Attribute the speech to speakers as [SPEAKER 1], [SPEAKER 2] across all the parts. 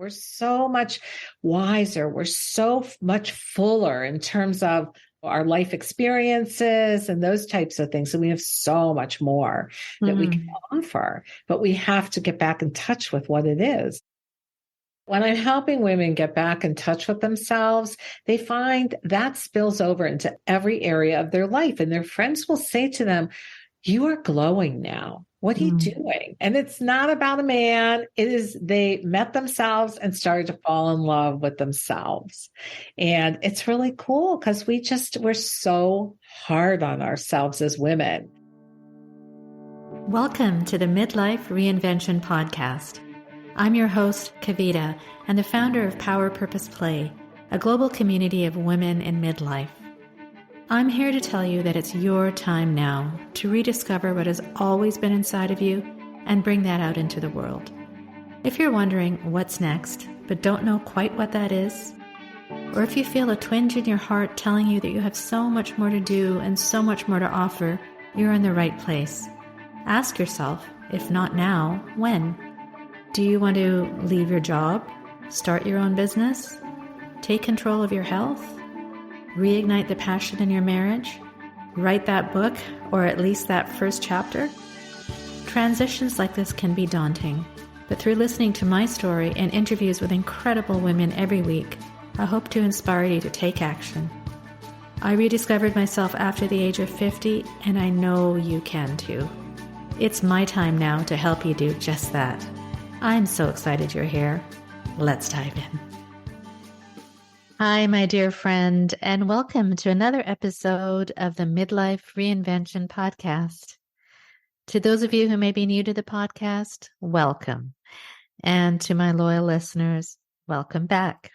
[SPEAKER 1] We're so much wiser. We're so much fuller in terms of our life experiences and those types of things. So we have so much more that we can offer, but we have to get back in touch with what it is. When I'm helping women get back in touch with themselves, they find that spills over into every area of their life. And their friends will say to them, "You are glowing now. What are you doing?" And it's not about a man. It is they met themselves and started to fall in love with themselves. And it's really cool because we're so hard on ourselves as women.
[SPEAKER 2] Welcome to the Midlife Reinvention Podcast. I'm your host, Kavita, and the founder of Power Purpose Play, a global community of women in midlife. I'm here to tell you that it's your time now to rediscover what has always been inside of you and bring that out into the world. If you're wondering what's next, but don't know quite what that is, or if you feel a twinge in your heart telling you that you have so much more to do and so much more to offer, you're in the right place. Ask yourself, if not now, when? Do you want to leave your job, start your own business, take control of your health, reignite the passion in your marriage, write that book, or at least that first chapter? Transitions like this can be daunting, but through listening to my story and interviews with incredible women every week, I hope to inspire you to take action. I rediscovered myself after the age of 50, and I know you can too. It's my time now to help you do just that. I'm so excited you're here. Let's dive in. Hi, my dear friend, and welcome to another episode of the Midlife Reinvention Podcast. To those of you who may be new to the podcast, welcome. And to my loyal listeners, welcome back.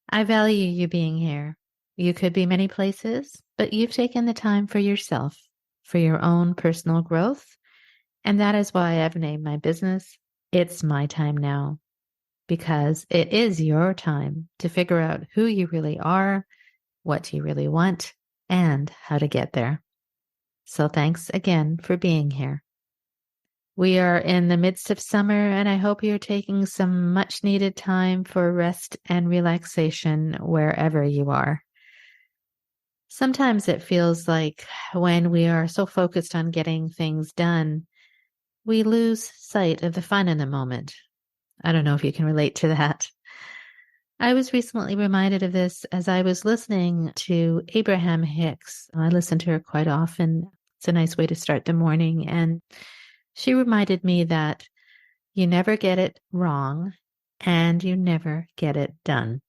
[SPEAKER 2] I value you being here. You could be many places, but you've taken the time for yourself, for your own personal growth. And that is why I've named my business, It's My Time Now. Because it is your time to figure out who you really are, what you really want, and how to get there. So thanks again for being here. We are in the midst of summer, and I hope you're taking some much needed time for rest and relaxation wherever you are. Sometimes it feels like when we are so focused on getting things done, we lose sight of the fun in the moment. I don't know if you can relate to that. I was recently reminded of this as I was listening to Abraham Hicks. I listen to her quite often. It's a nice way to start the morning. And she reminded me that you never get it wrong and you never get it done.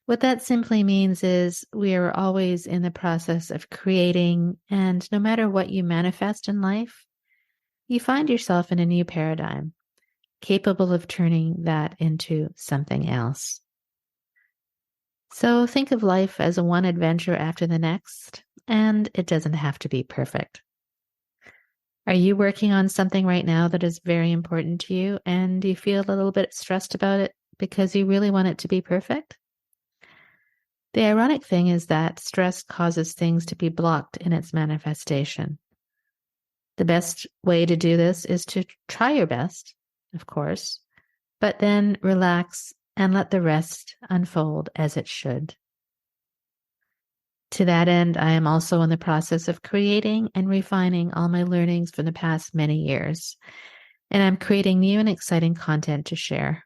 [SPEAKER 2] What that simply means is we are always in the process of creating, and no matter what you manifest in life, you find yourself in a new paradigm, capable of turning that into something else. So think of life as one adventure after the next, and it doesn't have to be perfect. Are you working on something right now that is very important to you, and you feel a little bit stressed about it because you really want it to be perfect? The ironic thing is that stress causes things to be blocked in its manifestation. The best way to do this is to try your best, of course, but then relax and let the rest unfold as it should. To that end, I am also in the process of creating and refining all my learnings from the past many years, and I'm creating new and exciting content to share.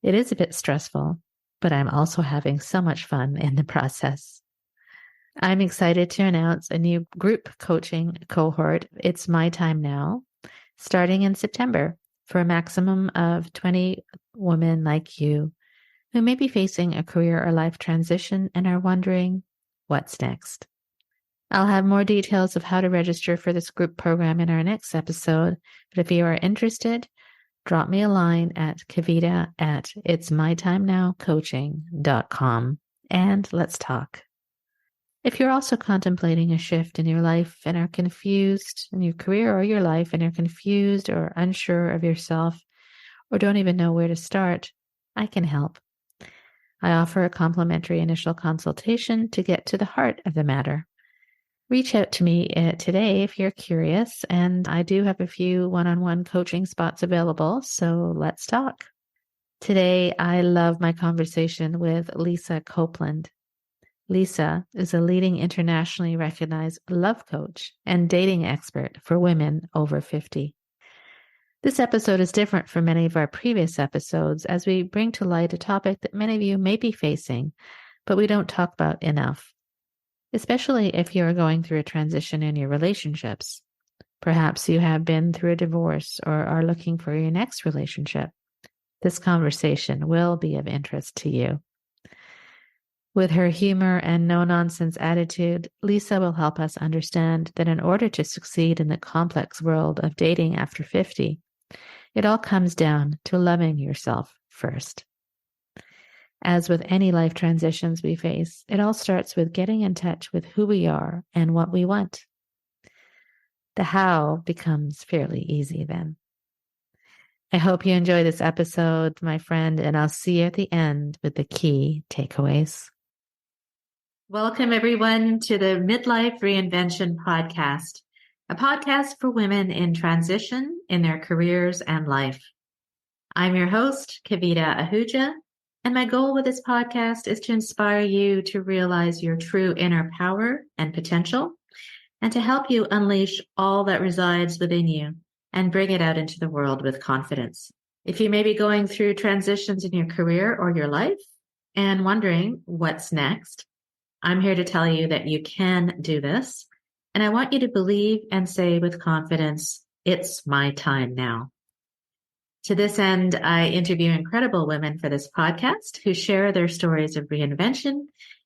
[SPEAKER 2] It is a bit stressful, but I'm also having so much fun in the process. I'm excited to announce a new group coaching cohort, It's My Time Now, starting in September, for a maximum of 20 women like you who may be facing a career or life transition and are wondering, what's next? I'll have more details of how to register for this group program in our next episode, but if you are interested, drop me a line at kavita@itsmytimenowcoaching.com and let's talk. If you're also contemplating a shift in your life and are confused in your career or your life and are confused or unsure of yourself or don't even know where to start, I can help. I offer a complimentary initial consultation to get to the heart of the matter. Reach out to me today if you're curious, and I do have a few one-on-one coaching spots available, so let's talk. Today, I love my conversation with Lisa Copeland. Lisa is a leading internationally recognized love coach and dating expert for women over 50. This episode is different from many of our previous episodes as we bring to light a topic that many of you may be facing, but we don't talk about enough, especially if you're going through a transition in your relationships. Perhaps you have been through a divorce or are looking for your next relationship. This conversation will be of interest to you. With her humor and no-nonsense attitude, Lisa will help us understand that in order to succeed in the complex world of dating after 50, it all comes down to loving yourself first. As with any life transitions we face, it all starts with getting in touch with who we are and what we want. The how becomes fairly easy then. I hope you enjoy this episode, my friend, and I'll see you at the end with the key takeaways. Welcome, everyone, to the Midlife Reinvention Podcast, a podcast for women in transition in their careers and life. I'm your host, Kavita Ahuja, and my goal with this podcast is to inspire you to realize your true inner power and potential, and to help you unleash all that resides within you and bring it out into the world with confidence. If you may be going through transitions in your career or your life and wondering what's next, I'm here to tell you that you can do this. And I want you to believe and say with confidence, it's my time now. To this end, I interview incredible women for this podcast who share their stories of reinvention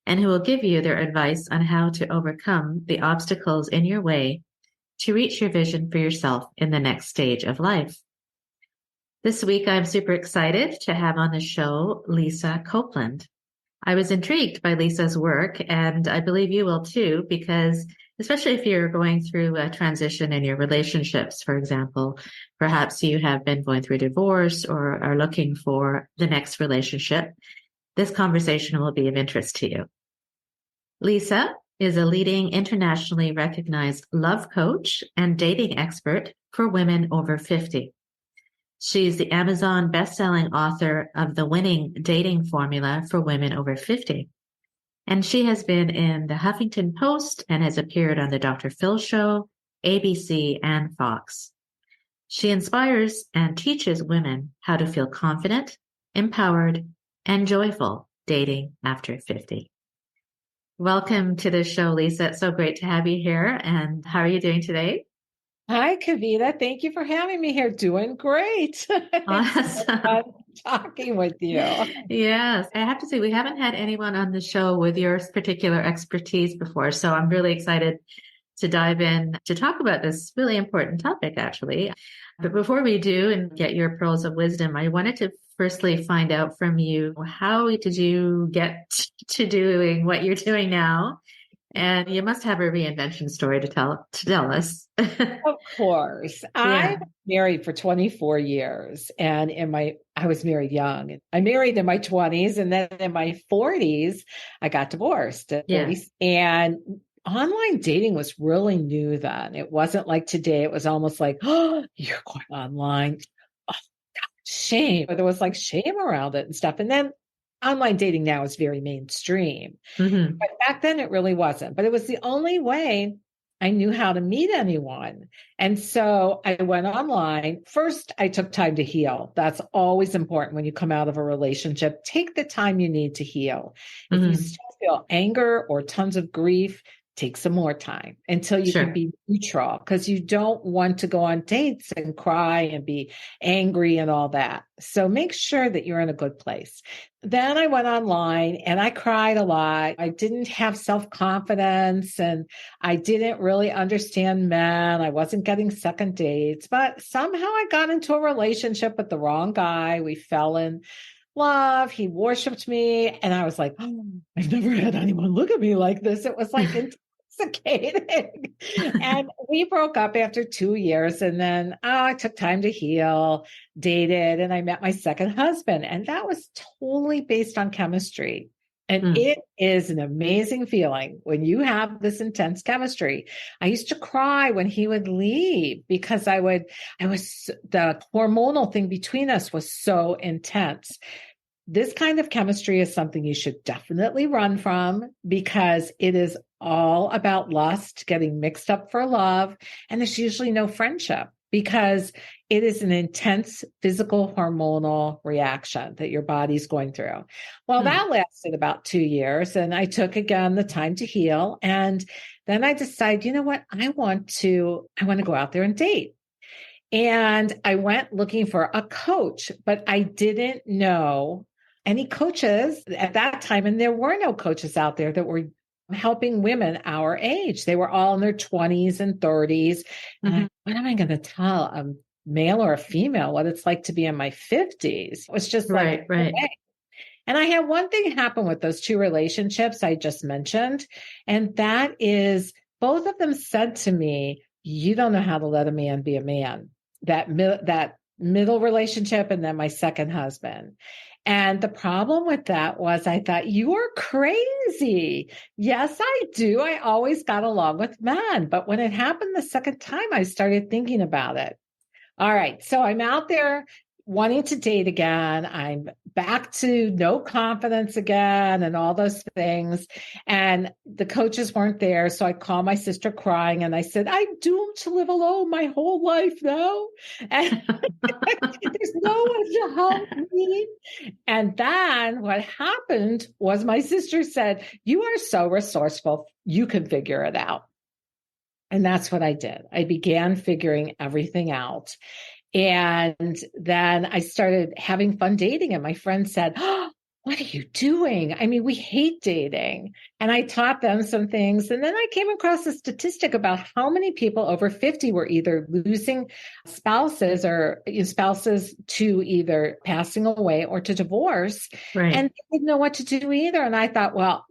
[SPEAKER 2] and who will give you their advice on how to overcome the obstacles in your way to reach your vision for yourself in the next stage of life. This week, I'm super excited to have on the show Lisa Copeland. I was intrigued by Lisa's work, and I believe you will too, because especially if you're going through a transition in your relationships, for example, perhaps you have been going through a divorce or are looking for the next relationship, this conversation will be of interest to you. Lisa is a leading internationally recognized love coach and dating expert for women over 50. She's the Amazon best-selling author of The Winning Dating Formula for Women Over 50. And she has been in the Huffington Post and has appeared on the Dr. Phil Show, ABC, and Fox. She inspires and teaches women how to feel confident, empowered, and joyful dating after 50. Welcome to the show, Lisa. It's so great to have you here. And how are you doing today?
[SPEAKER 1] Hi, Kavita. Thank you for having me here. Doing great. It's so fun talking with you.
[SPEAKER 2] Yes. I have to say, we haven't had anyone on the show with your particular expertise before. So I'm really excited to dive in to talk about this really important topic, actually. But before we do and get your pearls of wisdom, I wanted to firstly find out from you, how did you get to doing what you're doing now? And you must have a reinvention story to tell us.
[SPEAKER 1] Of course. I
[SPEAKER 2] Yeah.
[SPEAKER 1] was married for 24 years, and I was married young. I married in my 20s, and then in my 40s, I got divorced at
[SPEAKER 2] Yeah.
[SPEAKER 1] 40. And online dating was really new then. It wasn't like today. It was almost like, oh, you're going online. Oh, shame. But there was like shame around it and stuff. And then online dating now is very mainstream.
[SPEAKER 2] Mm-hmm.
[SPEAKER 1] But back then it really wasn't. But it was the only way I knew how to meet anyone. And so I went online. First, I took time to heal. That's always important when you come out of a relationship. Take the time you need to heal. If you
[SPEAKER 2] Mm-hmm.
[SPEAKER 1] still feel anger or tons of grief, take some more time until you
[SPEAKER 2] Sure.
[SPEAKER 1] can be neutral, because you don't want to go on dates and cry and be angry and all that. So make sure that you're in a good place. Then I went online and I cried a lot. I didn't have self-confidence and I didn't really understand men. I wasn't getting second dates, but somehow I got into a relationship with the wrong guy. We fell in love. He worshiped me. And I was like, oh, I've never had anyone look at me like this. It was like intoxicating. And we broke up after 2 years. And then I took time to heal, dated, and I met my second husband. And that was totally based on chemistry. And
[SPEAKER 2] Mm.
[SPEAKER 1] it is an amazing feeling when you have this intense chemistry. I used to cry when he would leave because the hormonal thing between us was so intense. This kind of chemistry is something you should definitely run from because it is all about lust, getting mixed up for love. And there's usually no friendship because it is an intense physical hormonal reaction that your body's going through. Well, that lasted about 2 years, and I took again the time to heal. And then I decided, you know what? I want to go out there and date. And I went looking for a coach, but I didn't know any coaches at that time. And there were no coaches out there that were helping women our age. They were all in their 20s and 30s. And what am I going to tell a male or a female what it's like to be in my 50s? It was just like,
[SPEAKER 2] Right.
[SPEAKER 1] okay. And I had one thing happen with those two relationships I just mentioned. And that is both of them said to me, you don't know how to let a man be a man. That middle relationship and then my second husband. And the problem with that was I thought, you are crazy. Yes, I do. I always got along with men. But when it happened the second time, I started thinking about it. All right. So I'm out there wanting to date again. I'm back to no confidence again and all those things. And the coaches weren't there. So I called my sister crying and I said, I'm doomed to live alone my whole life now. And there's no one to help me. And then what happened was my sister said, you are so resourceful. You can figure it out. And that's what I did. I began figuring everything out. And then I started having fun dating. And my friend said, oh, what are you doing? I mean, we hate dating. And I taught them some things. And then I came across a statistic about how many people over 50 were either losing spouses to either passing away or to divorce.
[SPEAKER 2] Right.
[SPEAKER 1] And they didn't know what to do either. And I thought, well,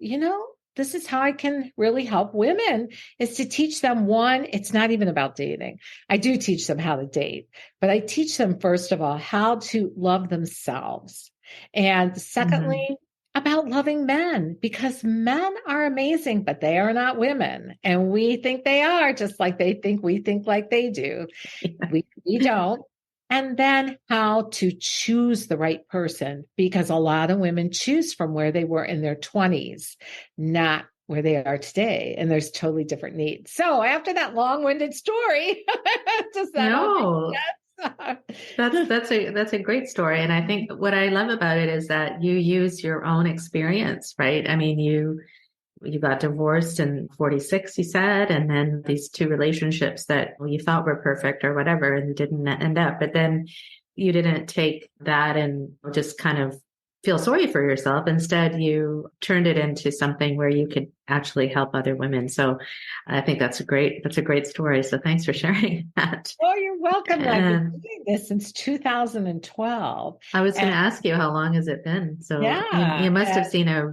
[SPEAKER 1] this is how I can really help women is to teach them one, it's not even about dating. I do teach them how to date, but I teach them, first of all, how to love themselves. And secondly, about loving men, because men are amazing, but they are not women. And we think they are, just like they think we think like they do. We don't. And then how to choose the right person, because a lot of women choose from where they were in their 20s, not where they are today. And there's totally different needs. So after that long-winded story, does that
[SPEAKER 2] No, that's a great story. And I think what I love about it is that you use your own experience, right? I mean, you got divorced in 46, you said, and then these two relationships that you thought were perfect or whatever, and didn't end up. But then you didn't take that and just kind of feel sorry for yourself. Instead, you turned it into something where you could actually help other women. So I think that's a great story. So thanks for sharing that.
[SPEAKER 1] Oh, you're welcome. I've been doing this since 2012.
[SPEAKER 2] I was going to ask you, how long has it been? So
[SPEAKER 1] yeah,
[SPEAKER 2] you must have seen a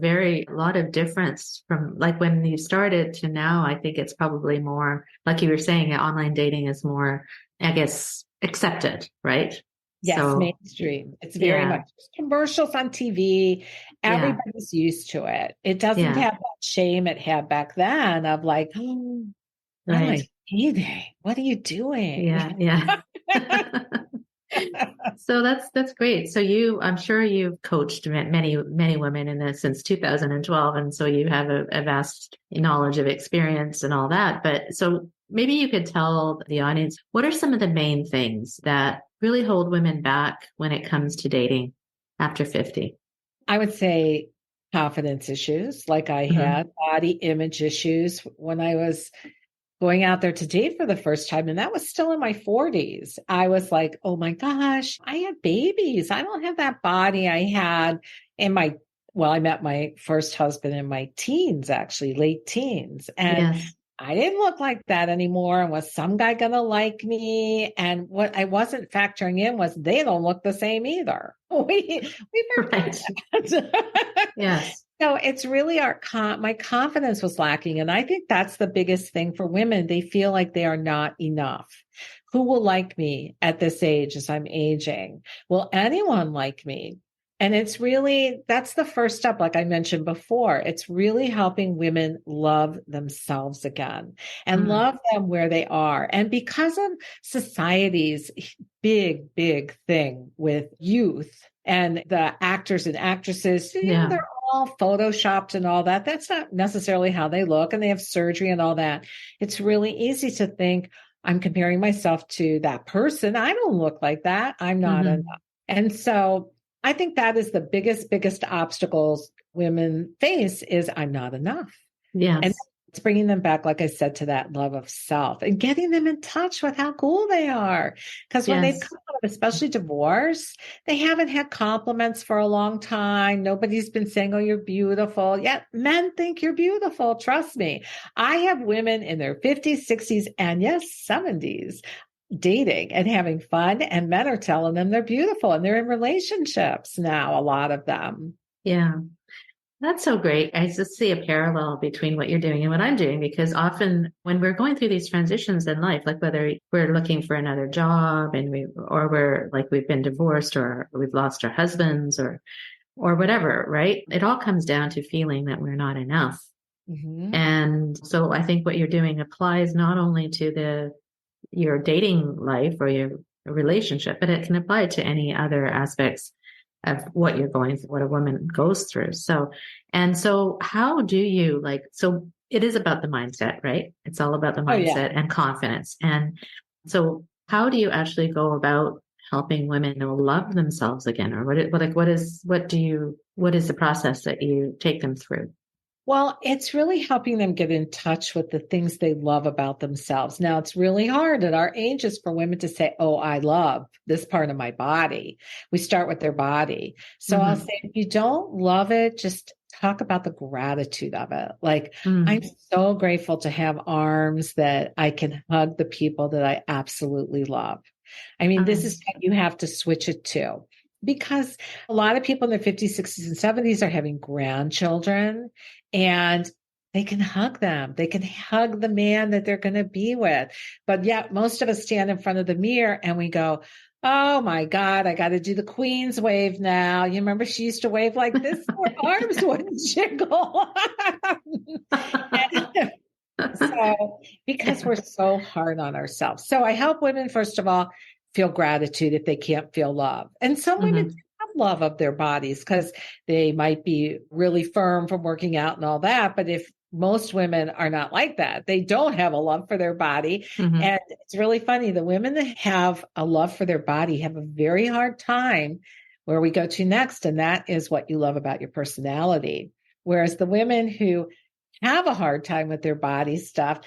[SPEAKER 2] lot of difference from like when you started to now. I think it's probably more, like you were saying, online dating is more, I guess, accepted, right?
[SPEAKER 1] yes,
[SPEAKER 2] So,
[SPEAKER 1] mainstream. It's very much commercials on TV. Everybody's used to it. It doesn't have that shame it had back then of like, oh, what am I eating? What are you doing?
[SPEAKER 2] Yeah. So that's great. So I'm sure you've coached many women in this since 2012, and so you have a vast knowledge of experience and all that. But so maybe you could tell the audience, what are some of the main things that really hold women back when it comes to dating after 50?
[SPEAKER 1] I would say confidence issues, like I had, body image issues when I was going out there to date for the first time. And that was still in my 40s. I was like, oh my gosh, I had babies. I don't have that body I had I met my first husband in my teens, actually, late teens. And I didn't look like that anymore. And was some guy going to like me? And what I wasn't factoring in was they don't look the same either. We forgot that.
[SPEAKER 2] Yes.
[SPEAKER 1] So it's really my confidence was lacking. And I think that's the biggest thing for women. They feel like they are not enough. Who will like me at this age as I'm aging? Will anyone like me? And that's the first step, like I mentioned before. It's really helping women love themselves again and
[SPEAKER 2] Mm.
[SPEAKER 1] love them where they are. And because of society's big thing with youth and the actors and actresses,
[SPEAKER 2] Yeah.
[SPEAKER 1] they're all photoshopped and all that. That's not necessarily how they look, and they have surgery and all that. It's really easy to think, I'm comparing myself to that person. I don't look like that. I'm not enough.
[SPEAKER 2] Mm-hmm.
[SPEAKER 1] And so I think that is the biggest obstacles women face is I'm not enough. And
[SPEAKER 2] Yes.
[SPEAKER 1] it's bringing them back, like I said, to that love of self and getting them in touch with how cool they are. Because when they've
[SPEAKER 2] Yes.
[SPEAKER 1] come out of, especially divorce, they haven't had compliments for a long time. Nobody's been saying, oh, you're beautiful. Yet men think you're beautiful. Trust me. I have women in their 50s, 60s, and yes, 70s dating and having fun, and men are telling them they're beautiful, and they're in relationships now, a lot of them.
[SPEAKER 2] Yeah. That's so great. I just see a parallel between what you're doing and what I'm doing, because often when we're going through these transitions in life, like whether we're looking for another job and or we're like, we've been divorced or we've lost our husbands or whatever, right? It all comes down to feeling that we're not enough.
[SPEAKER 1] Mm-hmm.
[SPEAKER 2] And so I think what you're doing applies not only to your dating life or your relationship, but it can apply to any other aspects of what you're going through, what a woman goes through. So how do you so it is about the mindset, right? It's all about the
[SPEAKER 1] Oh yeah.
[SPEAKER 2] mindset and confidence. And so how do you actually go about helping women know love themselves again? Or what is the process that you take them through?
[SPEAKER 1] Well, it's really helping them get in touch with the things they love about themselves. Now, it's really hard at our ages for women to say, oh, I love this part of my body. We start with their body. So I'll
[SPEAKER 2] Mm-hmm.
[SPEAKER 1] say, if you don't love it, just talk about the gratitude of it. Like, I'm
[SPEAKER 2] Mm.
[SPEAKER 1] so grateful to have arms that I can hug the people that I absolutely love. I mean, this is
[SPEAKER 2] Um,
[SPEAKER 1] what you have to switch it to, because a lot of people in their 50s, 60s, and 70s are having grandchildren, and they can hug them. They can hug the man that they're going to be with. But yet, most of us stand in front of the mirror and we go, oh my God, I got to do the Queen's wave now. You remember she used to wave like this? Her arms wouldn't jiggle. So, because we're so hard on ourselves. So, I help women, first of all, feel gratitude if they can't feel love. And some women do
[SPEAKER 2] Mhm.
[SPEAKER 1] have love of their bodies because they might be really firm from working out and all that. But if most women are not like that, they don't have a love for their body.
[SPEAKER 2] Mhm.
[SPEAKER 1] And it's really funny. The women that have a love for their body have a very hard time where we go to next. And that is what you love about your personality. Whereas the women who have a hard time with their body stuff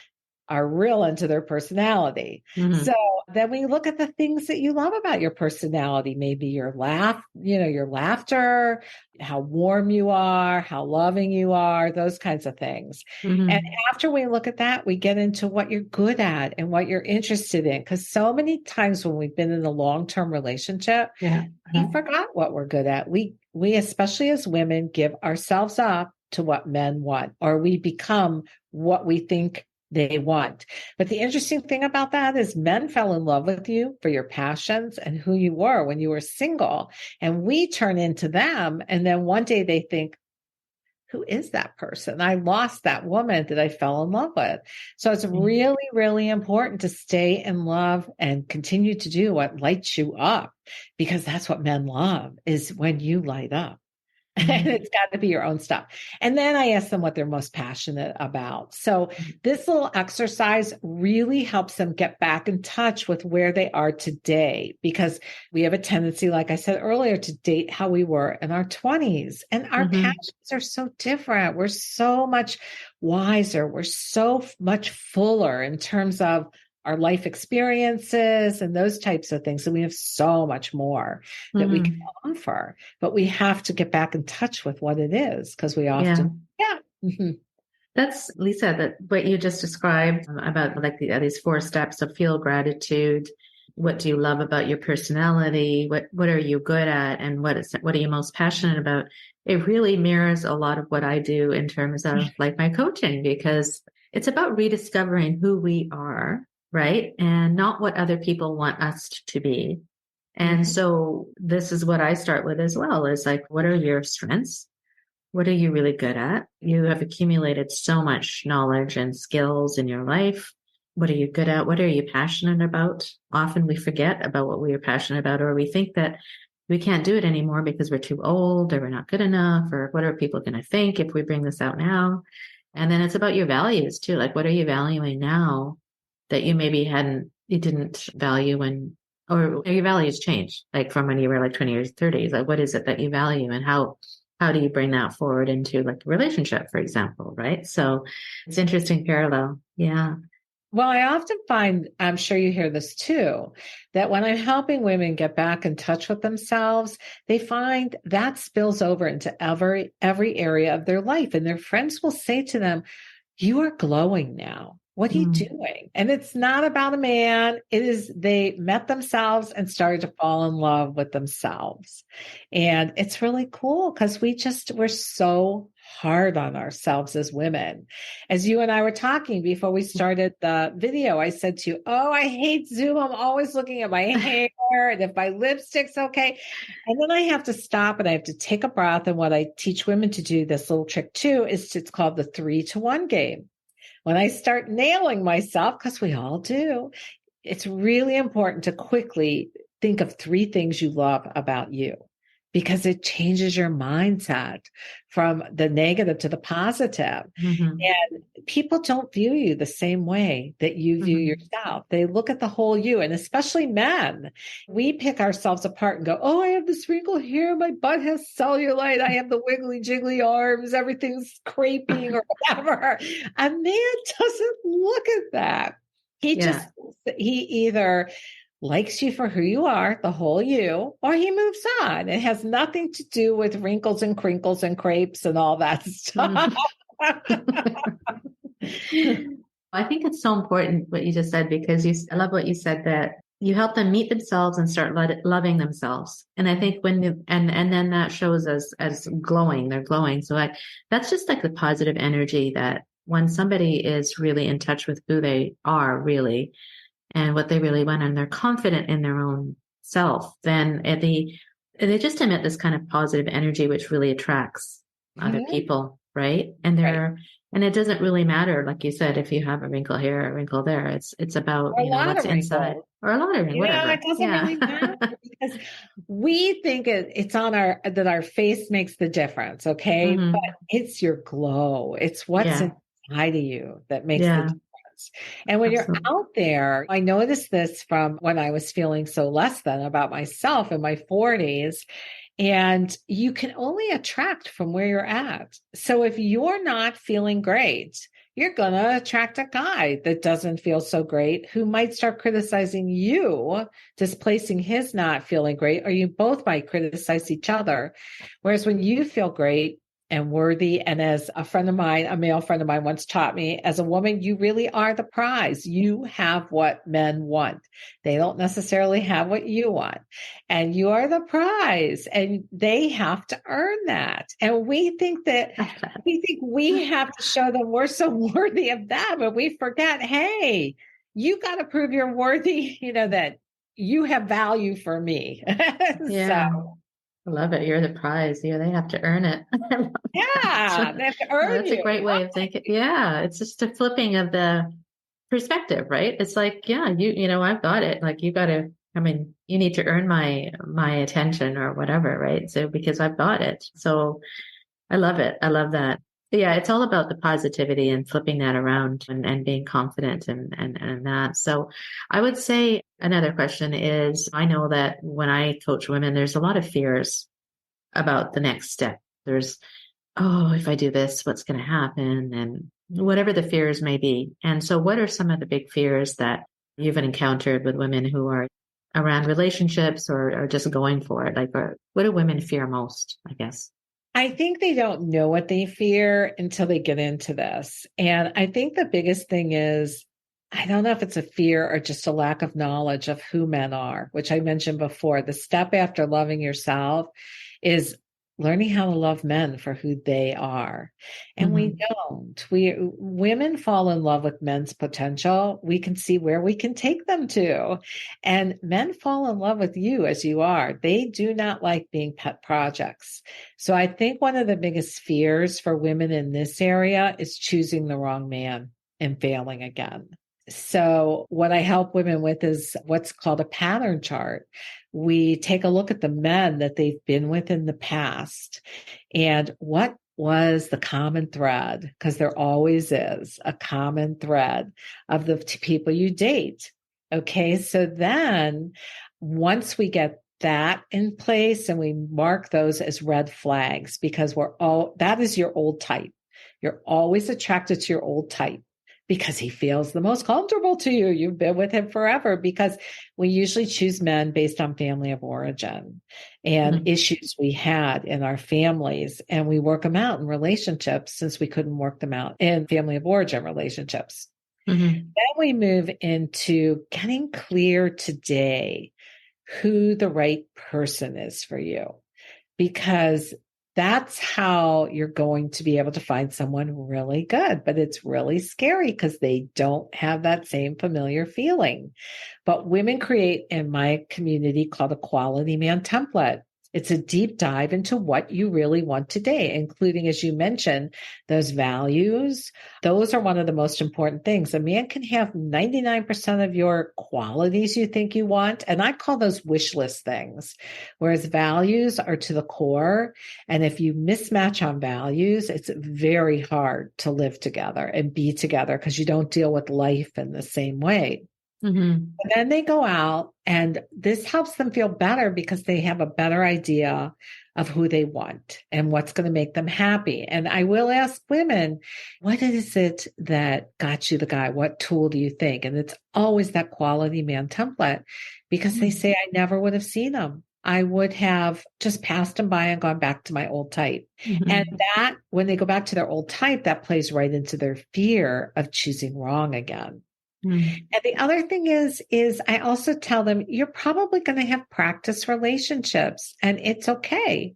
[SPEAKER 1] are real into their personality. So
[SPEAKER 2] Mhm.
[SPEAKER 1] then we look at the things that you love about your personality, maybe your laugh, your laughter, how warm you are, how loving you are, those kinds of things. And
[SPEAKER 2] Mhm.
[SPEAKER 1] after we look at that, we get into what you're good at and what you're interested in. Because so many times when we've been in a long-term relationship,
[SPEAKER 2] Yeah.
[SPEAKER 1] we forgot what we're good at. We, especially as women, give ourselves up to what men want, or we become what we think they want. But the interesting thing about that is men fell in love with you for your passions and who you were when you were single. And we turn into them. And then one day they think, who is that person? I lost that woman that I fell in love with. So it's really, really important to stay in love and continue to do what lights you up, because that's what men love, is when you light up. And
[SPEAKER 2] Mhm.
[SPEAKER 1] it's got to be your own stuff. And then I ask them what they're most passionate about. So this little exercise really helps them get back in touch with where they are today, because we have a tendency, like I said earlier, to date how we were in our 20s. And our
[SPEAKER 2] Mhm.
[SPEAKER 1] passions are so different. We're so much wiser. We're so much fuller in terms of our life experiences and those types of things. And we have so much more that we can
[SPEAKER 2] Mhm.
[SPEAKER 1] offer, but we have to get back in touch with what it is, because we
[SPEAKER 2] Yeah.
[SPEAKER 1] often, yeah. Mhm.
[SPEAKER 2] That's Lisa, that what you just described about these four steps of feel gratitude. What do you love about your personality? What are you good at? And what are you most passionate about? It really mirrors a lot of what I do in terms of like my coaching, because it's about rediscovering who we are, right? And not what other people want us to be. And so this is what I start with as well, is like, what are your strengths? What are you really good at? You have accumulated so much knowledge and skills in your life. What are you good at? What are you passionate about? Often we forget about what we are passionate about, or we think that we can't do it anymore because we're too old or we're not good enough, or what are people going to think if we bring this out now? And then it's about your values too. Like, what are you valuing now that you maybe you didn't value when, or your values change, like from when you were like 20 or 30s? Like, what is it that you value, and how do you bring that forward into like a relationship, for example? Right. So it's interesting parallel. Yeah.
[SPEAKER 1] Well, I often find, I'm sure you hear this too, that when I'm helping women get back in touch with themselves, they find that spills over into every area of their life. And their friends will say to them, "You are glowing now. What are you doing?" And it's not about a man. It is, they met themselves and started to fall in love with themselves. And it's really cool because we're so hard on ourselves as women. As you and I were talking before we started the video, I said to you, "Oh, I hate Zoom. I'm always looking at my hair and if my lipstick's okay." And then I have to stop and I have to take a breath. And what I teach women to do, this little trick too, it's called the 3-to-1 game. When I start nailing myself, because we all do, it's really important to quickly think of 3 things you love about you, because it changes your mindset from the negative to the positive.
[SPEAKER 2] Mm-hmm.
[SPEAKER 1] And people don't view you the same way that you view yourself. They look at the whole you, and especially men. We pick ourselves apart and go, "Oh, I have this wrinkle here. My butt has cellulite. I have the wiggly jiggly arms. Everything's creping," or whatever. A man doesn't look at that.
[SPEAKER 2] Yeah.
[SPEAKER 1] He either likes you for who you are, the whole you, or he moves on. It has nothing to do with wrinkles and crinkles and crepes and all that stuff.
[SPEAKER 2] I think it's so important what you just said, because I love what you said, that you help them meet themselves and start loving themselves. And I think and then that shows as glowing, they're glowing. So that's just like the positive energy, that when somebody is really in touch with who they are really and what they really want, and they're confident in their own self, then they just emit this kind of positive energy, which really attracts other people, right?
[SPEAKER 1] Right.
[SPEAKER 2] And it doesn't really matter, like you said, if you have a wrinkle here, a wrinkle there. It's about,
[SPEAKER 1] Or a lot
[SPEAKER 2] what's
[SPEAKER 1] of
[SPEAKER 2] inside,
[SPEAKER 1] wrinkles.
[SPEAKER 2] or a lot of
[SPEAKER 1] It
[SPEAKER 2] whatever.
[SPEAKER 1] doesn't
[SPEAKER 2] Yeah.
[SPEAKER 1] really matter because we think it's on that our face makes the difference. Okay. But
[SPEAKER 2] hmm
[SPEAKER 1] it's your glow. It's what's
[SPEAKER 2] Yeah.
[SPEAKER 1] inside of you that makes the
[SPEAKER 2] Yeah.
[SPEAKER 1] difference. And when you're
[SPEAKER 2] Absolutely.
[SPEAKER 1] out there, I noticed this from when I was feeling so less than about myself in my 40s. And you can only attract from where you're at. So if you're not feeling great, you're going to attract a guy that doesn't feel so great, who might start criticizing you, displacing his not feeling great, or you both might criticize each other. Whereas when you feel great and worthy, and as a male friend of mine once taught me, as a woman, you really are the prize. You have what men want. They don't necessarily have what you want. And you are the prize, and they have to earn that. And we think we have to show them we're so worthy of them, and we forget, hey, you got to prove you're worthy, that you have value for me. So,
[SPEAKER 2] Yeah. I love it. You're the prize. Yeah, they have to earn it. I love
[SPEAKER 1] yeah,
[SPEAKER 2] that.
[SPEAKER 1] they have to
[SPEAKER 2] Oh,
[SPEAKER 1] earn
[SPEAKER 2] that's a
[SPEAKER 1] you.
[SPEAKER 2] great way of thinking. Yeah, it's just a flipping of the perspective, right? It's like, yeah, I've got it. Like, you got to, I mean, you need to earn my attention or whatever, right? So because I've got it. So I love it. I love that. Yeah, it's all about the positivity and flipping that around, and being confident, and that. So I would say another question is, I know that when I coach women, there's a lot of fears about the next step. There's, oh, if I do this, what's going to happen? And whatever the fears may be. And so what are some of the big fears that you've encountered with women who are around relationships, or just going for it? Like, what do women fear most, I guess?
[SPEAKER 1] I think they don't know what they fear until they get into this. And I think the biggest thing is, I don't know if it's a fear or just a lack of knowledge of who men are, which I mentioned before. The step after loving yourself is learning how to love men for who they are. And we don't. Women fall in love with men's potential. We can see where we can take them to. And men fall in love with you as you are. They do not like being pet projects. So I think one of the biggest fears for women in this area is choosing the wrong man and failing again. So what I help women with is what's called a pattern chart. We take a look at the men that they've been with in the past and what was the common thread, because there always is a common thread of the people you date. Okay. So then once we get that in place and we mark those as red flags, because that is your old type. You're always attracted to your old type, because he feels the most comfortable to you. You've been with him forever, because we usually choose men based on family of origin and issues we had in our families. And we work them out in relationships since we couldn't work them out in family of origin relationships. Then we move into getting clear today who the right person is for you, because that's how you're going to be able to find someone really good. But it's really scary because they don't have that same familiar feeling. But women create in my community called a quality man template. It's a deep dive into what you really want today, including, as you mentioned, those values. Those are one of the most important things. A man can have 99% of your qualities you think you want. And I call those wish list things, whereas values are to the core. And if you mismatch on values, it's very hard to live together and be together because you don't deal with life in the same way. And then they go out, and this helps them feel better because they have a better idea of who they want and what's going to make them happy. And I will ask women, what is it that got you the guy? What tool do you think? And it's always that quality man template, because they say, I never would have seen him. I would have just passed him by and gone back to my old type. And that, when they go back to their old type, that plays right into their fear of choosing wrong again. And the other thing is I also tell them, you're probably going to have practice relationships, and it's okay,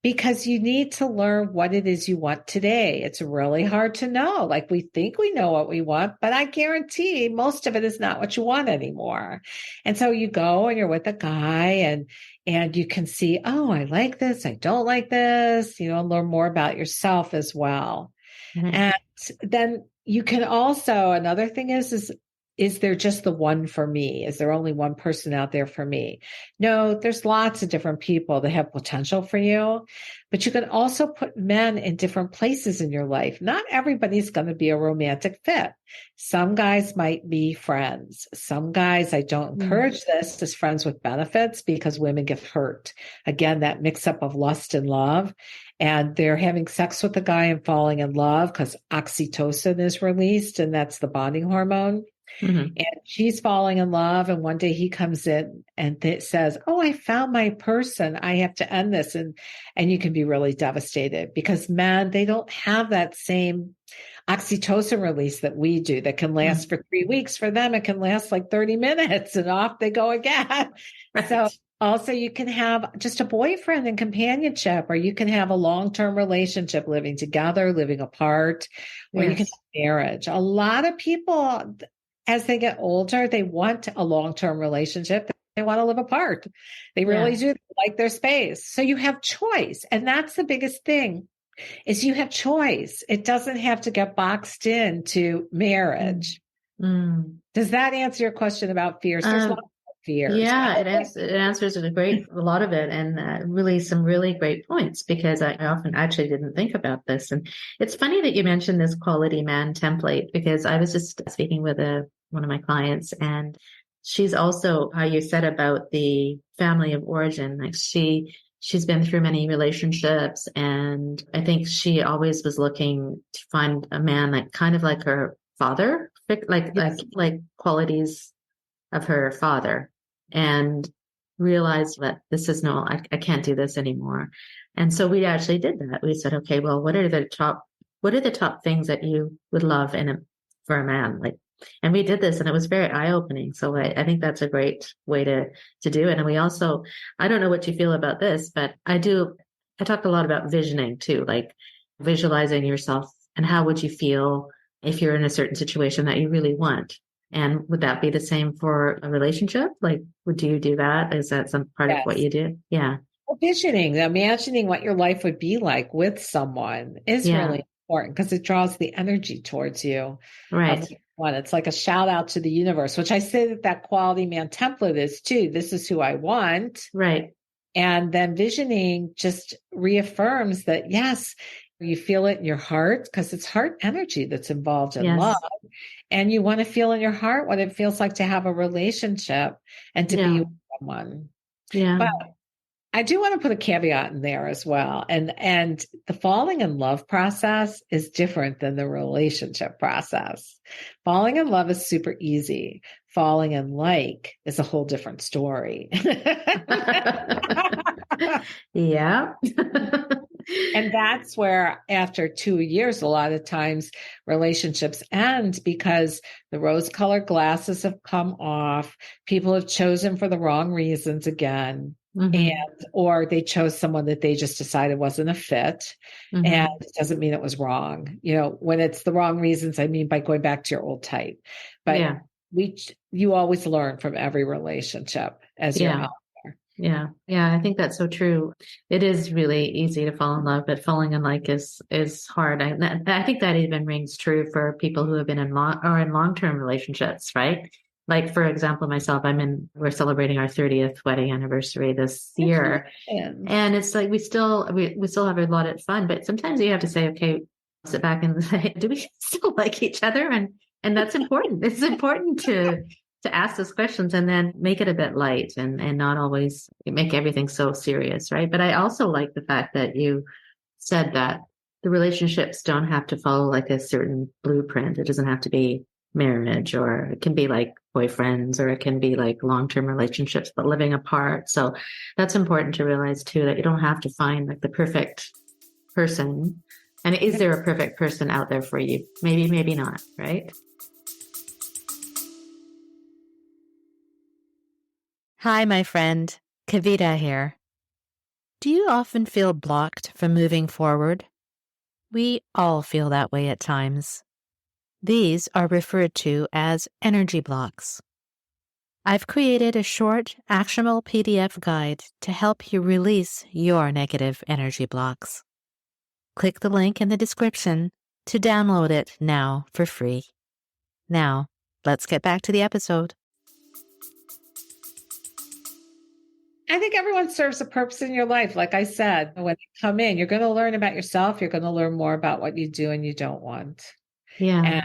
[SPEAKER 1] because you need to learn what it is you want today. It's really hard to know. Like, we think we know what we want, but I guarantee most of it is not what you want anymore. And so you go and you're with a guy, and you can see, oh, I like this. I don't like this, learn more about yourself as well. And then you can also, another thing is there just the one for me? Is there only one person out there for me? No, there's lots of different people that have potential for you, but you can also put men in different places in your life. Not everybody's going to be a romantic fit. Some guys might be friends. Some guys, I don't encourage this as friends with benefits, because women get hurt. Again, that mix up of lust and love. And they're having sex with the guy and falling in love because oxytocin is released, and that's the bonding hormone. And she's falling in love. And one day he comes in and says, oh, I found my person. I have to end this. And you can be really devastated, because men, they don't have that same oxytocin release that we do that can last for 3 weeks. For them, it can last like 30 minutes and off they go again. So also, you can have just a boyfriend and companionship, or you can have a long-term relationship, living together, living apart, or you can have marriage. A lot of people, as they get older, they want a long-term relationship. They want to live apart. They really do like their space. So you have choice. And that's the biggest thing, is you have choice. It doesn't have to get boxed into marriage. Does that answer your question about fears? There's lots of fears.
[SPEAKER 2] Yeah, it answers a lot of it, and really some really great points, because I often actually didn't think about this. And it's funny that you mentioned this quality man template, because I was just speaking with one of my clients, and she's also, how you said about the family of origin, like she's been through many relationships, and I think she always was looking to find a man like kind of like her father, like qualities of her father, and realized that this is I can't do this anymore. And so we actually did that. We said, okay, well, what are the top things that you would love for a man? And we did this, and it was very eye-opening. So I think that's a great way to do it. And we also, I don't know what you feel about this, but I do I talked a lot about visioning too, like visualizing yourself and how would you feel if you're in a certain situation that you really want. And would that be the same for a relationship? Like, would you do that? Is that some part of what
[SPEAKER 1] Yes.
[SPEAKER 2] you do? Yeah.
[SPEAKER 1] Well, visioning, imagining what your life would be like with someone is
[SPEAKER 2] Yeah.
[SPEAKER 1] really important because it draws the energy towards you of
[SPEAKER 2] Right.
[SPEAKER 1] what you want. It's like a shout out to the universe, which I say that that quality man template is too. This is who I want.
[SPEAKER 2] Right.
[SPEAKER 1] And then visioning just reaffirms that, yes, you feel it in your heart because it's heart energy that's involved in love.
[SPEAKER 2] Yes.
[SPEAKER 1] And you want to feel in your heart what it feels like to have a relationship and to be
[SPEAKER 2] Yeah.
[SPEAKER 1] with someone.
[SPEAKER 2] Yeah.
[SPEAKER 1] But I do want to put a caveat in there as well. And the falling in love process is different than the relationship process. Falling in love is super easy. Falling in like is a whole different story.
[SPEAKER 2] Yeah.
[SPEAKER 1] And that's where after 2 years, a lot of times relationships end because the rose colored glasses have come off. People have chosen for the wrong reasons again. And,
[SPEAKER 2] Hmm.
[SPEAKER 1] or they chose someone that they just decided wasn't a fit. And
[SPEAKER 2] Hmm.
[SPEAKER 1] it doesn't mean it was wrong. When it's the wrong reasons, I mean by going back to your old type. But
[SPEAKER 2] Yeah.
[SPEAKER 1] you always learn from every relationship as you're
[SPEAKER 2] Yeah.
[SPEAKER 1] out there.
[SPEAKER 2] Yeah. Yeah. I think that's so true. It is really easy to fall in love, but falling in like is hard. I think that even rings true for people who have been in long-term relationships, right? Like, for example, myself, we're celebrating our 30th wedding anniversary this year.
[SPEAKER 1] Congratulations.
[SPEAKER 2] And it's like we still have a lot of fun, but sometimes you have to say, okay, sit back and say, do we still like each other? And that's important. It's important to ask those questions and then make it a bit light and not always make everything so serious, right? But I also like the fact that you said that the relationships don't have to follow like a certain blueprint. It doesn't have to be marriage, or it can be like boyfriends, or it can be like long-term relationships, but living apart. So that's important to realize too, that you don't have to find like the perfect person. And is there a perfect person out there for you? Maybe, maybe not, right? Hi, my friend. Kavita here. Do you often feel blocked from moving forward? We all feel that way at times. These are referred to as energy blocks. I've created a short, actionable PDF guide to help you release your negative energy blocks. Click the link in the description to download it now for free. Now, let's get back to the episode.
[SPEAKER 1] I think everyone serves a purpose in your life. Like I said, when you come in, you're going to learn about yourself. You're going to learn more about what you do and you don't want,
[SPEAKER 2] Yeah,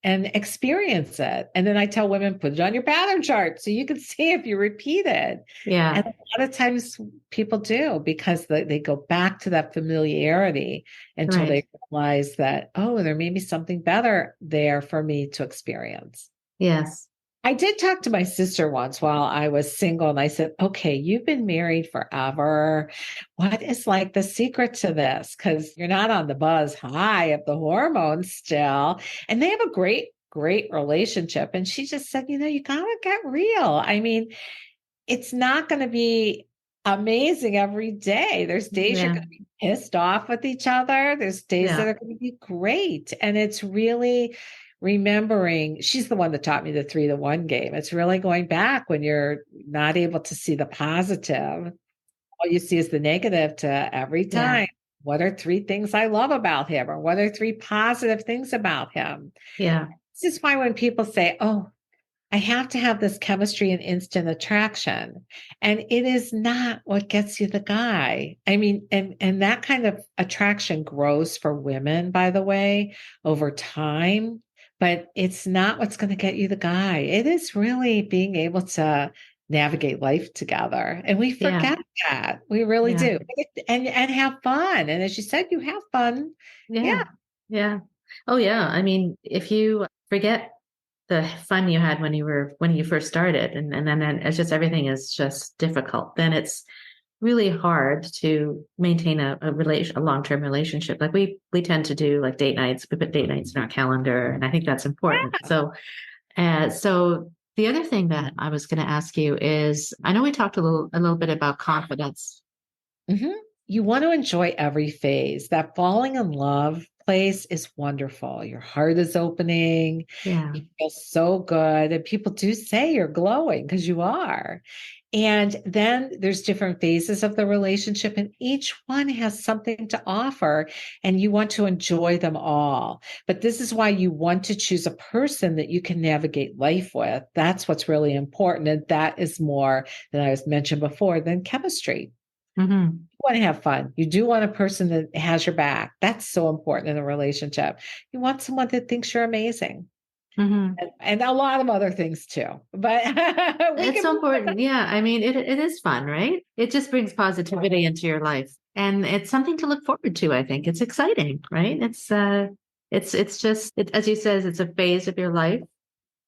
[SPEAKER 1] and experience it. And then I tell women, put it on your pattern chart so you can see if you repeat it.
[SPEAKER 2] yeah,
[SPEAKER 1] And a lot of times people do because they go back to that familiarity until
[SPEAKER 2] right.
[SPEAKER 1] they realize that, oh, there may be something better there for me to experience.
[SPEAKER 2] Yes,
[SPEAKER 1] I did talk to my sister once while I was single, and I said, okay, you've been married forever. What is like the secret to this? Because you're not on the buzz high of the hormones still. And they have a great, great relationship. And she just said, you got to get real. I mean, it's not going to be amazing every day. There's days you're
[SPEAKER 2] yeah,
[SPEAKER 1] going to be pissed off with each other. There's days that
[SPEAKER 2] yeah,
[SPEAKER 1] are going to be great. And it's really remembering, she's the one that taught me the 3-to-1 game. It's really going back when you're not able to see the positive. All you see is the negative to every
[SPEAKER 2] yeah,
[SPEAKER 1] time. What are 3 things I love about him? Or what are 3 positive things about him?
[SPEAKER 2] yeah,
[SPEAKER 1] This is why when people say, oh, I have to have this chemistry and instant attraction. And it is not what gets you the guy. I mean, and that kind of attraction grows for women, by the way, over time, but it's not what's going to get you the guy. It is really being able to navigate life together. And we
[SPEAKER 2] yeah,
[SPEAKER 1] forget that. We really
[SPEAKER 2] yeah,
[SPEAKER 1] do. And have fun. And as you said, you have fun. Yeah.
[SPEAKER 2] yeah, yeah. Oh, yeah. I mean, if you forget the fun you had when you first started, and then it's just everything is just difficult, then it's really hard to maintain a long-term relationship. Like we tend to do like date nights. We put date nights in our calendar, and I think that's important. So the other thing that I was going to ask you is, I know we talked a little bit about confidence.
[SPEAKER 1] Mhm. you want to enjoy every phase. That falling in love place is wonderful. Your heart is opening.
[SPEAKER 2] Yeah.
[SPEAKER 1] You feel so good. And people do say you're glowing because you are. And then there's different phases of the relationship, and each one has something to offer, and you want to enjoy them all. But this is why you want to choose a person that you can navigate life with. That's what's really important. And that is more than I was mentioned before than chemistry.
[SPEAKER 2] Mm-hmm.
[SPEAKER 1] You want to have fun. You do want a person that has your back. That's so important in a relationship. You want someone that thinks you're amazing.
[SPEAKER 2] Mm-hmm.
[SPEAKER 1] And a lot of other things too. But we
[SPEAKER 2] It's
[SPEAKER 1] can
[SPEAKER 2] so
[SPEAKER 1] move on.
[SPEAKER 2] important. Yeah. I mean, it is fun, right? It just brings positivity into your life. And it's something to look forward to, I think. It's exciting, right? It's just, as you says, it's a phase of your life.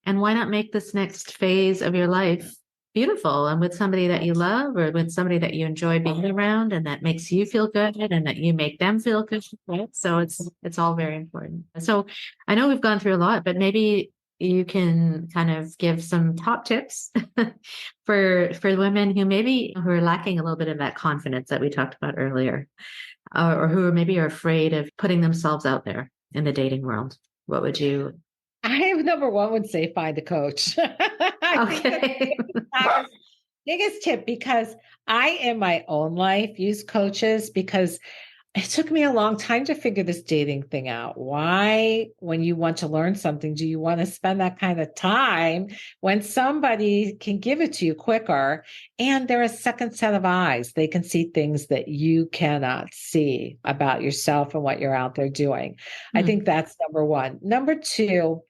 [SPEAKER 2] And why not make this next phase of your life beautiful and with somebody that you love or with somebody that you enjoy being around and that makes you feel good and that you make them feel good. Right? So it's all very important. So I know we've gone through a lot, but maybe you can kind of give some top tips for women who are lacking a little bit of that confidence that we talked about earlier, or who maybe are afraid of putting themselves out there in the dating world. What would you?
[SPEAKER 1] I number one would say find a coach. I think that's
[SPEAKER 2] Okay.
[SPEAKER 1] the biggest tip because I, in my own life, use coaches because it took me a long time to figure this dating thing out. Why, when you want to learn something, do you want to spend that kind of time when somebody can give it to you quicker? And they're a second set of eyes. They can see things that you cannot see about yourself and what you're out there doing. I
[SPEAKER 2] Hmm.
[SPEAKER 1] think that's number one. Number two,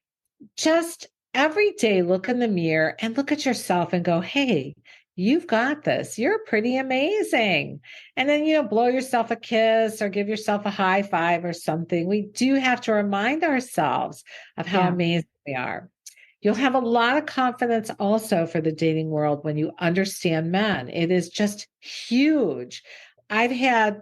[SPEAKER 1] just every day look in the mirror and look at yourself and go, hey, you've got this. You're pretty amazing. And then, blow yourself a kiss or give yourself a high five or something. We do have to remind ourselves of how
[SPEAKER 2] Yeah.
[SPEAKER 1] amazing we are. You'll have a lot of confidence also for the dating world when you understand men. It is just huge. I've had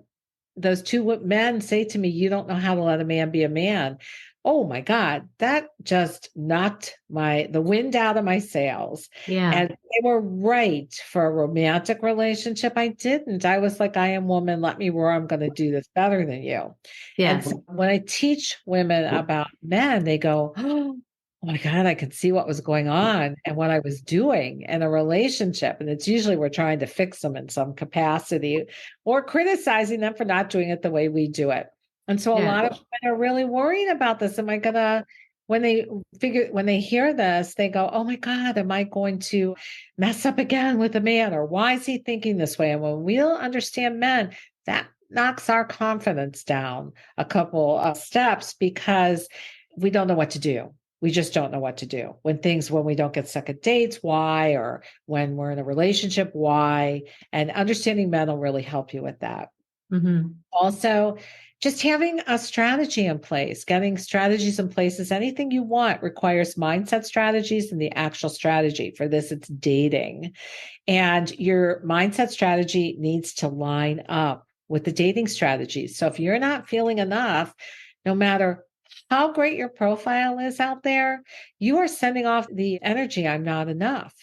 [SPEAKER 1] those two men say to me, you don't know how to let a man be a man. Oh my God, that just knocked the wind out of my sails.
[SPEAKER 2] Yeah.
[SPEAKER 1] And they were right for a romantic relationship. I didn't. I was like, I am woman, let me roar. I'm going to do this better than you. And
[SPEAKER 2] Yes.
[SPEAKER 1] so when I teach women about men, they go, oh my God, I could see what was going on and what I was doing in a relationship. And it's usually we're trying to fix them in some capacity or criticizing them for not doing it the way we do it. And so a
[SPEAKER 2] Yeah.
[SPEAKER 1] lot of women are really worried about this. Am I gonna, when they hear this, they go, oh my God, am I going to mess up again with a man? Or why is he thinking this way? And when we'll understand men, that knocks our confidence down a couple of steps because we don't know what to do. We just don't know what to do when we don't get second dates, why, or when we're in a relationship, why, and understanding men will really help you with that.
[SPEAKER 2] Hmm.
[SPEAKER 1] Also, just having a strategy in place, getting strategies in place is anything you want requires mindset strategies and the actual strategy. For this, it's dating. And your mindset strategy needs to line up with the dating strategy. So if you're not feeling enough, no matter how great your profile is out there, you are sending off the energy, I'm not enough.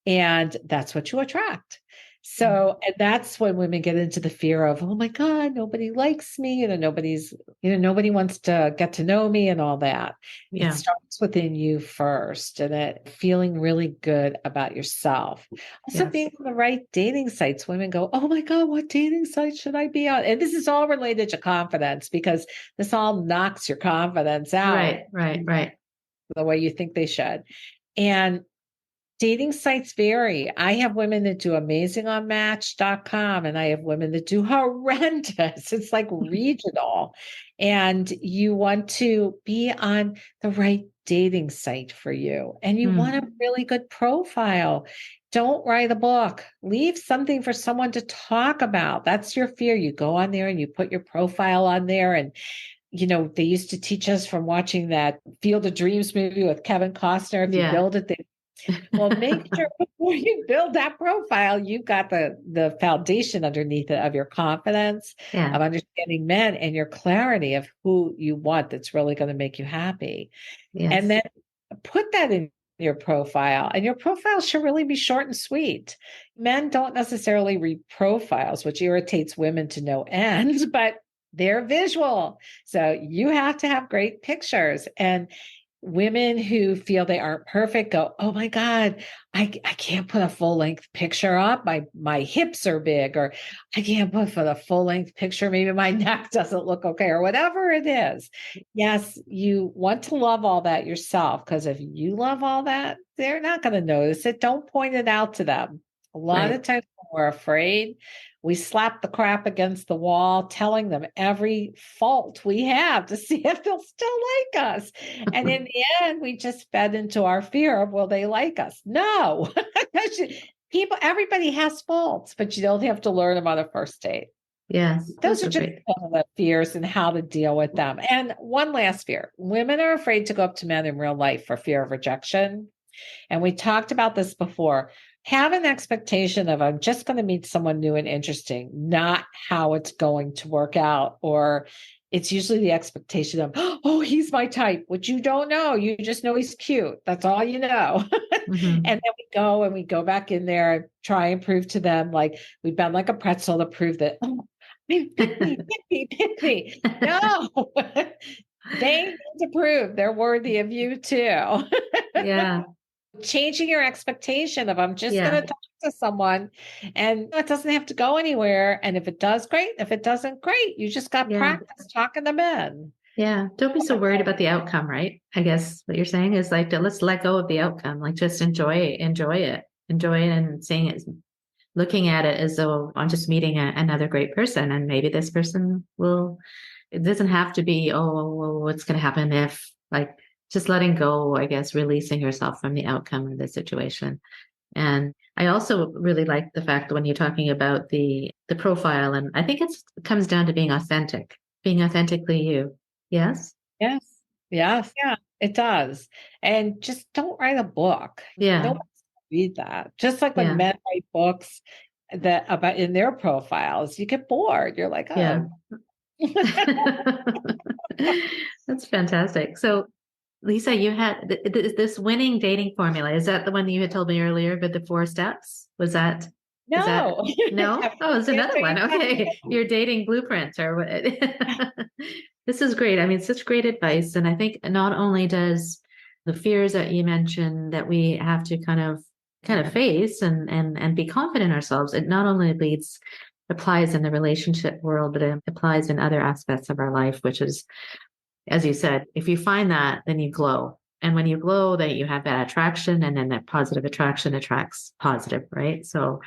[SPEAKER 1] And that's what you attract. So, and that's when women get into the fear of, oh my God, nobody likes me, nobody wants to get to know me and all that. It
[SPEAKER 2] Yeah.
[SPEAKER 1] starts within you first and it feeling really good about yourself. Also
[SPEAKER 2] Yes.
[SPEAKER 1] being on the right dating sites. Women go, oh my God, what dating site should I be on? And this is all related to confidence because this all knocks your confidence out
[SPEAKER 2] Right. Right. Right.
[SPEAKER 1] the way you think they should. And dating sites vary. I have women that do amazing on match.com and I have women that do horrendous. It's like regional. And you want to be on the right dating site for you. And you want a
[SPEAKER 2] Mm.
[SPEAKER 1] really good profile. Don't write a book. Leave something for someone to talk about. That's your fear. You go on there and you put your profile on there and they used to teach us from watching that Field of Dreams movie with Kevin Costner. If you
[SPEAKER 2] Yeah.
[SPEAKER 1] build it, well, make sure before you build that profile, you've got the foundation underneath it of your confidence,
[SPEAKER 2] Yeah.
[SPEAKER 1] of understanding men, and your clarity of who you want that's really going to make you happy. And
[SPEAKER 2] Yes.
[SPEAKER 1] then put that in your profile, and your profile should really be short and sweet. Men don't necessarily read profiles, which irritates women to no end, but they're visual. So you have to have great pictures. And women who feel they aren't perfect go, oh my God, I can't put a full length picture up. My hips are big, or I can't put a full length picture. Maybe my neck doesn't look okay, or whatever it is. Yes, you want to love all that yourself, because if you love all that, they're not going to notice it. Don't point it out to them. A lot of times when we're afraid, we slap the crap against the wall, telling them every fault we have to see if they'll still like us. And in the end, we just fed into our fear of, will they like us? No. Everybody has faults, but you don't have to learn them on a first date.
[SPEAKER 2] Yes.
[SPEAKER 1] Those are just some of the fears and how to deal with them. And one last fear. Women are afraid to go up to men in real life for fear of rejection. And we talked about this before. Have an expectation of, I'm just going to meet someone new and interesting, not how it's going to work out. Or it's usually the expectation of, oh, he's my type, which you don't know. You just know he's cute. That's all you know. And then we go back in there and try and prove to them, like we bend like a pretzel to prove that, oh, pick me. No, they need to prove they're worthy of you too.
[SPEAKER 2] Yeah.
[SPEAKER 1] Changing your expectation of, I'm just going to talk to someone, and it doesn't have to go anywhere. And if it does, great. If it doesn't, great. You just got practice talking to men.
[SPEAKER 2] Yeah. Don't be so worried about the outcome, right? I guess what you're saying is like, let's let go of the outcome. Like just enjoy it and seeing it, looking at it as though I'm just meeting another great person. And maybe this person it doesn't have to be, oh, well, what's going to happen if, like, just letting go, I guess, releasing yourself from the outcome of the situation. And I also really like the fact that when you're talking about the profile, and I think it comes down to being authentically you. Yes?
[SPEAKER 1] Yes. Yeah, it does. And just don't write a book.
[SPEAKER 2] Yeah.
[SPEAKER 1] No one wants to read that. Just like when men write books that about in their profiles, you get bored. You're like, oh.
[SPEAKER 2] That's fantastic. So Lisa, you had this winning dating formula. Is that the one that you had told me earlier, but the 4 steps? Was that?
[SPEAKER 1] No.
[SPEAKER 2] No? Oh, it's another one. Okay. Your dating blueprint or what? This is great. I mean, such great advice. And I think not only does the fears that you mentioned that we have to kind of face and be confident in ourselves, it not only applies in the relationship world, but it applies in other aspects of our life, which is, as you said, if you find that, then you glow. And when you glow, then you have that attraction, and then that positive attraction attracts positive, right? So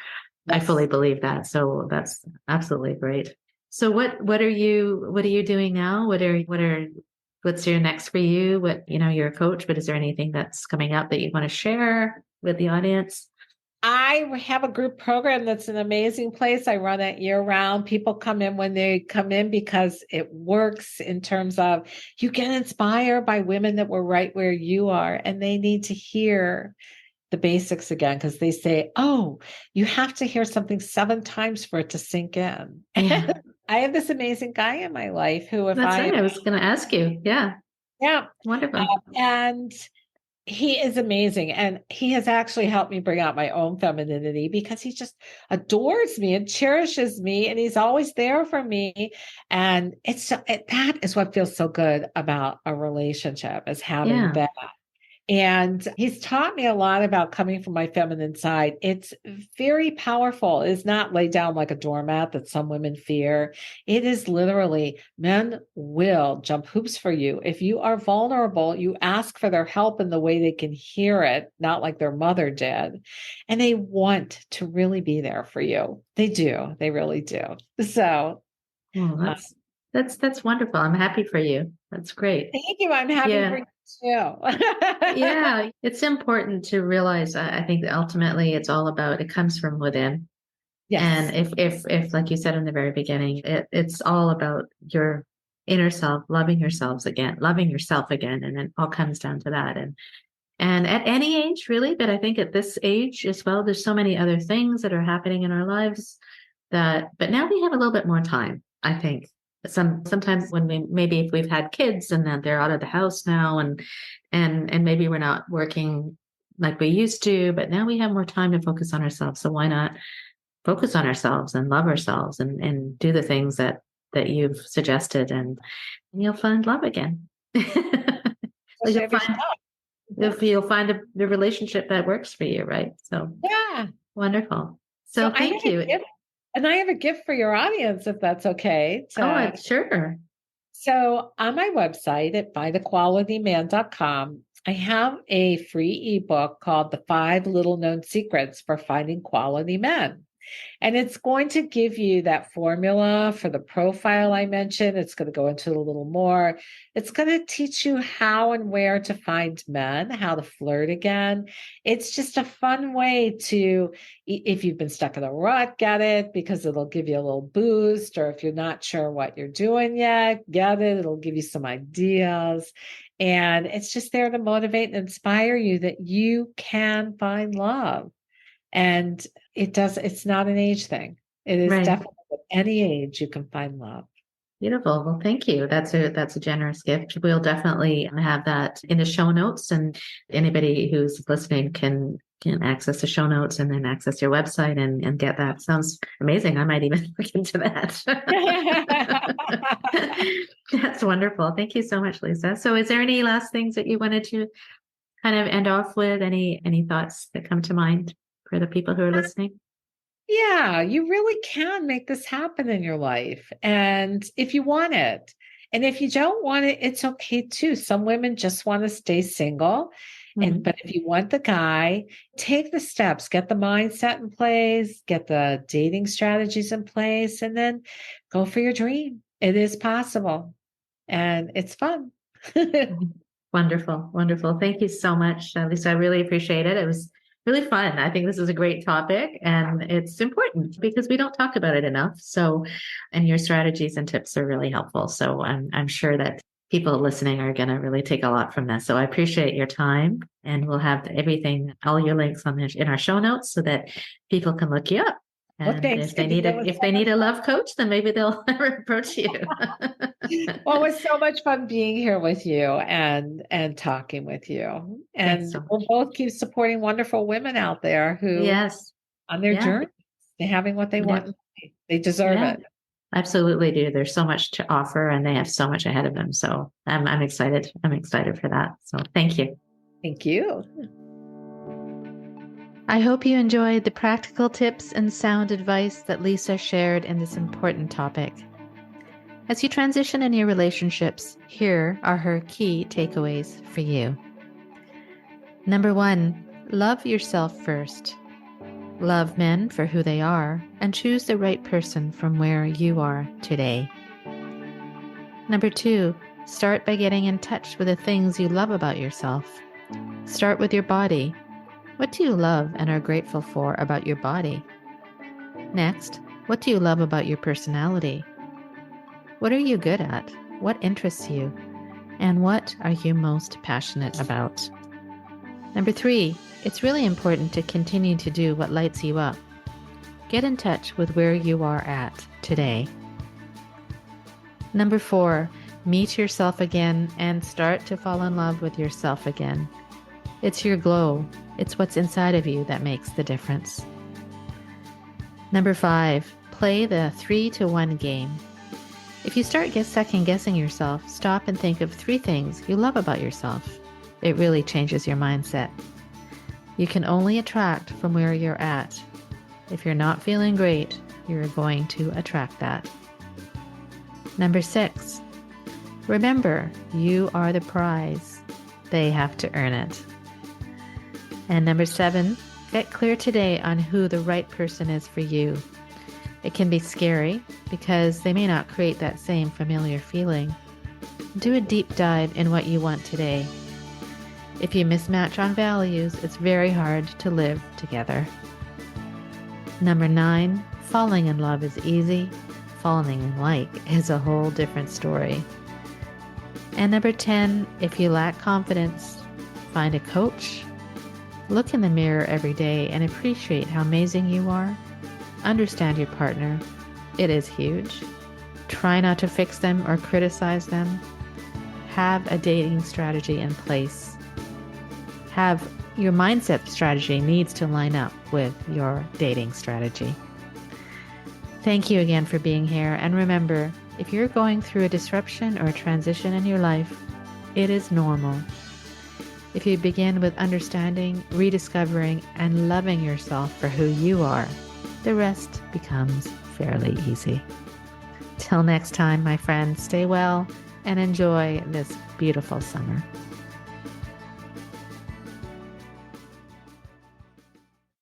[SPEAKER 2] I fully believe that. So that's absolutely great. So what are you doing now? What's your next for you? You're a coach, but is there anything that's coming up that you want to share with the audience?
[SPEAKER 1] I have a group program that's an amazing place. I run it year round. People come in when they come in because it works in terms of you get inspired by women that were right where you are, and they need to hear the basics again, because they say, oh, you have to hear something 7 times for it to sink in.
[SPEAKER 2] Yeah.
[SPEAKER 1] I have this amazing guy in my life who, if
[SPEAKER 2] That's right. I was going to ask you. Yeah.
[SPEAKER 1] Yeah.
[SPEAKER 2] Wonderful.
[SPEAKER 1] And he is amazing. And he has actually helped me bring out my own femininity, because he just adores me and cherishes me. And he's always there for me. And that is what feels so good about a relationship, is having that. And he's taught me a lot about coming from my feminine side. It's very powerful. It's not laid down like a doormat that some women fear. It is literally, men will jump hoops for you. If you are vulnerable, you ask for their help in the way they can hear it, not like their mother did. And they want to really be there for you. They do. They really do. So
[SPEAKER 2] that's wonderful. I'm happy for you. That's great.
[SPEAKER 1] Thank you. I'm happy for you too.
[SPEAKER 2] Yeah, it's important to realize. I think that ultimately it's all about, it comes from within. Yes. And if like you said in the very beginning, it's all about your inner self, loving yourself again, and it all comes down to that. And at any age, really, but I think at this age as well, there's so many other things that are happening in our lives but now we have a little bit more time, I think. Sometimes when if we've had kids and then they're out of the house now and maybe we're not working like we used to, but now we have more time to focus on ourselves. So why not focus on ourselves and love ourselves and do the things that you've suggested, and you'll find love again.
[SPEAKER 1] Push
[SPEAKER 2] You'll
[SPEAKER 1] every
[SPEAKER 2] find
[SPEAKER 1] step.
[SPEAKER 2] you'll find the relationship that works for you, right? So
[SPEAKER 1] Yeah.
[SPEAKER 2] wonderful.
[SPEAKER 1] So
[SPEAKER 2] So thank you.
[SPEAKER 1] I have a gift for your audience, if that's okay.
[SPEAKER 2] Oh, sure.
[SPEAKER 1] So on my website at findaqalityman.com, I have a free ebook called The 5 Little Known Secrets for Finding Quality Men. And it's going to give you that formula for the profile I mentioned. It's going to go into it a little more. It's going to teach you how and where to find men, how to flirt again. It's just a fun way to, if you've been stuck in a rut, get it, because it'll give you a little boost. Or if you're not sure what you're doing yet, get it. It'll give you some ideas. And it's just there to motivate and inspire you that you can find love. And it's not an age thing. It is
[SPEAKER 2] Right.
[SPEAKER 1] definitely at any age you can find love.
[SPEAKER 2] Beautiful. Well, thank you. That's a generous gift. We'll definitely have that in the show notes, and anybody who's listening can access the show notes and then access your website and get that. Sounds amazing. I might even look into that. That's wonderful. Thank you so much, Lisa. So is there any last things that you wanted to kind of end off with? Any thoughts that come to mind for the people who are listening?
[SPEAKER 1] Yeah, you really can make this happen in your life. And if you want it, and if you don't want it, it's okay too. Some women just want to stay single.
[SPEAKER 2] Mhm.
[SPEAKER 1] But if you want the guy, take the steps, get the mindset in place, get the dating strategies in place, and then go for your dream. It is possible and it's fun.
[SPEAKER 2] Wonderful. Wonderful. Thank you so much, Lisa. I really appreciate it. It was really fun. I think this is a great topic and it's important because we don't talk about it enough. So, and your strategies and tips are really helpful. So I'm sure that people listening are going to really take a lot from this. So I appreciate your time, and we'll have everything, all your links in our show notes so that people can look you up.
[SPEAKER 1] Well,
[SPEAKER 2] And
[SPEAKER 1] thanks. Good to do. It was
[SPEAKER 2] if
[SPEAKER 1] so
[SPEAKER 2] they
[SPEAKER 1] much
[SPEAKER 2] need a
[SPEAKER 1] fun.
[SPEAKER 2] love coach, then maybe they'll approach you.
[SPEAKER 1] Well, it was so much fun being here with you and talking with you.
[SPEAKER 2] Thanks
[SPEAKER 1] And
[SPEAKER 2] so
[SPEAKER 1] we'll
[SPEAKER 2] much.
[SPEAKER 1] both keep supporting wonderful women out there who
[SPEAKER 2] Yes.
[SPEAKER 1] on their
[SPEAKER 2] Yeah.
[SPEAKER 1] journey to having what they
[SPEAKER 2] Yeah.
[SPEAKER 1] want in life. They deserve
[SPEAKER 2] Yeah.
[SPEAKER 1] it.
[SPEAKER 2] Absolutely do. There's so much to offer and they have so much ahead of them. So I'm excited. I'm excited for that. So thank you.
[SPEAKER 1] Thank you.
[SPEAKER 2] I hope you enjoyed the practical tips and sound advice that Lisa shared in this important topic. As you transition in your relationships, here are her key takeaways for you. Number 1, love yourself first. Love men for who they are and choose the right person from where you are today. Number 2, start by getting in touch with the things you love about yourself. Start with your body. What do you love and are grateful for about your body? Next, what do you love about your personality? What are you good at? What interests you? And what are you most passionate about? Number 3, it's really important to continue to do what lights you up. Get in touch with where you are at today. Number 4, meet yourself again and start to fall in love with yourself again. It's your glow. It's what's inside of you that makes the difference. Number 5, play the 3-to-1 game. If you start second guessing yourself, stop and think of 3 things you love about yourself. It really changes your mindset. You can only attract from where you're at. If you're not feeling great, you're going to attract that. Number 6, remember, you are the prize. They have to earn it. And number 7, get clear today on who the right person is for you. It can be scary because they may not create that same familiar feeling. Do a deep dive in what you want today. If you mismatch on values, it's very hard to live together. Number 9, falling in love is easy. Falling in like is a whole different story. And number 10, if you lack confidence, find a coach. Look in the mirror every day and appreciate how amazing you are. Understand your partner. It is huge. Try not to fix them or criticize them. Have a dating strategy in place. Have your mindset strategy needs to line up with your dating strategy. Thank you again for being here. And remember, if you're going through a disruption or a transition in your life, it is normal. If you begin with understanding, rediscovering, and loving yourself for who you are, the rest becomes fairly easy. Till next time, my friends, stay well and enjoy this beautiful summer.